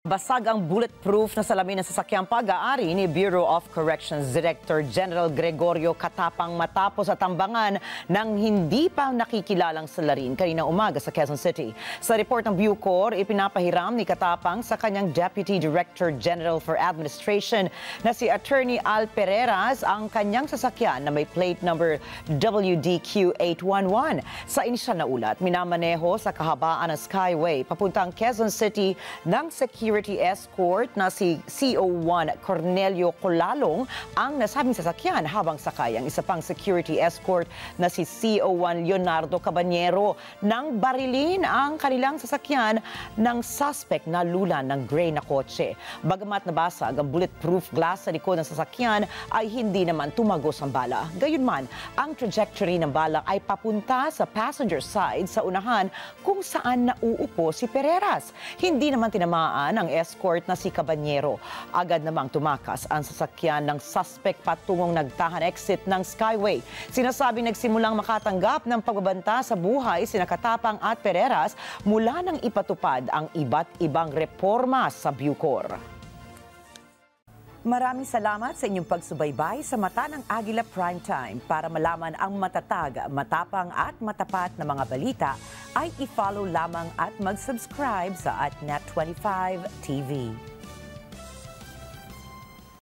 Basag ang bulletproof na salamin ng sasakyang pag-aari ni Bureau of Corrections Director General Gregorio Katapang matapos at tambangan ng hindi pa nakikilalang salarin kaninang umaga sa Quezon City. Sa report ng Bucor, ipinapahiram ni Katapang sa kanyang Deputy Director General for Administration na si Attorney Al Pereras ang kanyang sasakyan na may plate number WDQ811. Sa inisyal na ulat, minamaneho sa kahabaan ng Skyway papuntang Quezon City ng security escort na si CO1 Cornelio Colalong ang nasabing sasakyan habang sakay ang isa pang security escort na si CO1 Leonardo Cabanyero nang barilin ang kanilang sasakyan ng suspect na lulan ng gray na kotse. Bagamat nabasag ang bulletproof glass sa likod ng sasakyan ay hindi naman tumagos ang bala. Gayunman, ang trajectory ng bala ay papunta sa passenger side sa unahan kung saan nauupo si Pereras. Hindi naman tinamaan ang escort na si Cabanyero. Agad namang tumakas ang sasakyan ng suspect patungong nagtahan exit ng Skyway. Sinasabing nagsimulang makatanggap ng pagbabanta sa buhay sina Katapang at Pereras mula nang ipatupad ang iba't ibang reforma sa Bucor. Maraming salamat sa inyong pagsubaybay sa Mata ng Agila Primetime. Para malaman ang matatag, matapang at matapat na mga balita, ay i-follow lamang at mag-subscribe sa @Net25 TV.